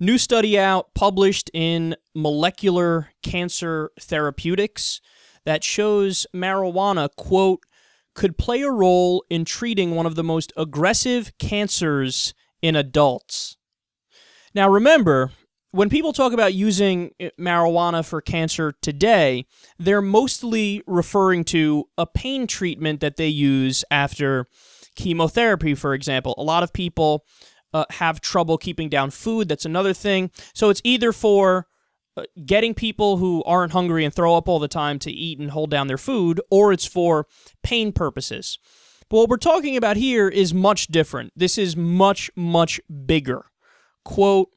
New study out, published in Molecular Cancer Therapeutics, that shows marijuana, quote, could play a role in treating one of the most aggressive cancers in adults. Now remember, when people talk about using marijuana for cancer today, they're mostly referring to a pain treatment that they use after chemotherapy, for example. A lot of people have trouble keeping down food. That's another thing. So it's either for getting people who aren't hungry and throw up all the time to eat and hold down their food, or it's for pain purposes. But what we're talking about here is much different. This is much, much bigger. Quote,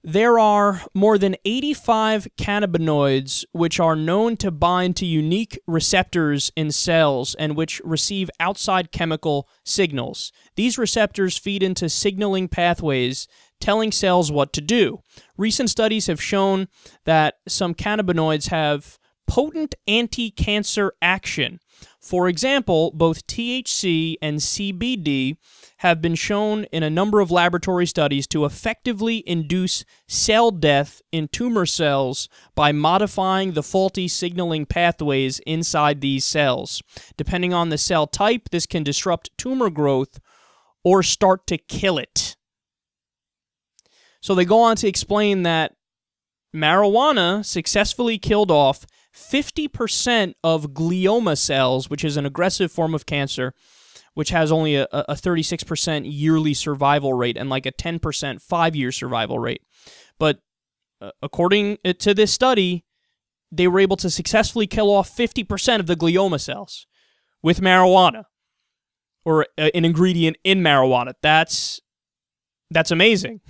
there are more than 85 cannabinoids which are known to bind to unique receptors in cells and which receive outside chemical signals. These receptors feed into signaling pathways telling cells what to do. Recent studies have shown that some cannabinoids have potent anti-cancer action. For example, both THC and CBD have been shown in a number of laboratory studies to effectively induce cell death in tumor cells by modifying the faulty signaling pathways inside these cells. Depending on the cell type, this can disrupt tumor growth or start to kill it. So they go on to explain that marijuana successfully killed off 50% of glioma cells, which is an aggressive form of cancer, which has only a 36% yearly survival rate and like a 10% 5-year survival rate. But according to this study, they were able to successfully kill off 50% of the glioma cells with marijuana, or an ingredient in marijuana. That's amazing.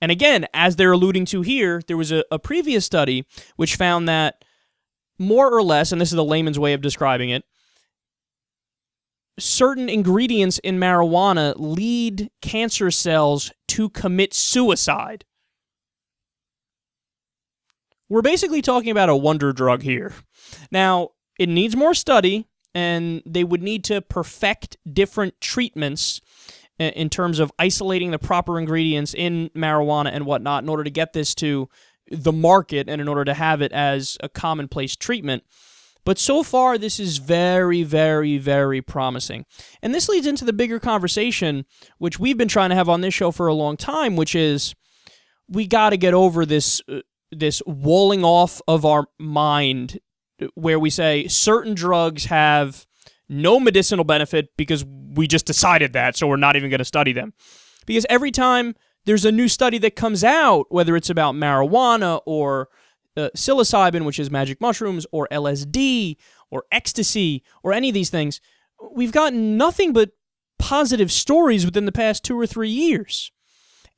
And again, as they're alluding to here, there was a previous study which found that more or less, and this is the layman's way of describing it, certain ingredients in marijuana lead cancer cells to commit suicide. We're basically talking about a wonder drug here. Now, it needs more study, and they would need to perfect different treatments in terms of isolating the proper ingredients in marijuana and whatnot in order to get this to the market and in order to have it as a commonplace treatment. But so far, this is very, very, very promising. And this leads into the bigger conversation, which we've been trying to have on this show for a long time, which is we got to get over this walling off of our mind where we say certain drugs have no medicinal benefit because we just decided that, so we're not even going to study them. Because every time there's a new study that comes out, whether it's about marijuana or psilocybin, which is magic mushrooms, or LSD, or ecstasy, or any of these things, we've gotten nothing but positive stories within the past 2 or 3 years.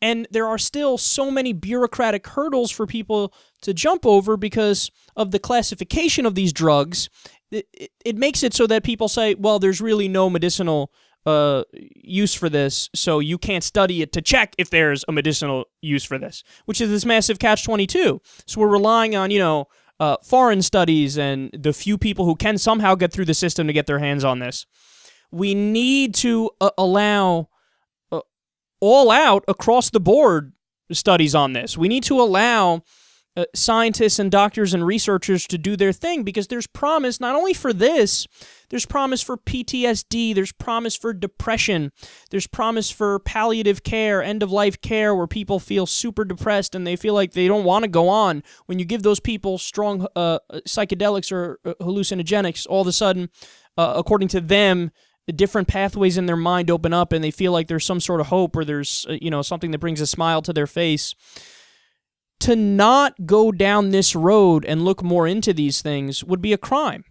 And there are still so many bureaucratic hurdles for people to jump over because of the classification of these drugs. It makes it so that people say, well, there's really no medicinal use for this, so you can't study it to check if there's a medicinal use for this, which is this massive catch-22. So we're relying on, foreign studies and the few people who can somehow get through the system to get their hands on this. We need to allow all out, across the board studies on this. We need to allow scientists and doctors and researchers to do their thing, because there's promise not only for this, there's promise for PTSD, there's promise for depression, there's promise for palliative care, end-of-life care, where people feel super depressed and they feel like they don't want to go on. When you give those people strong psychedelics or hallucinogenics, all of a sudden, according to them, different pathways in their mind open up and they feel like there's some sort of hope, or there's something that brings a smile to their face. To not go down this road and look more into these things would be a crime.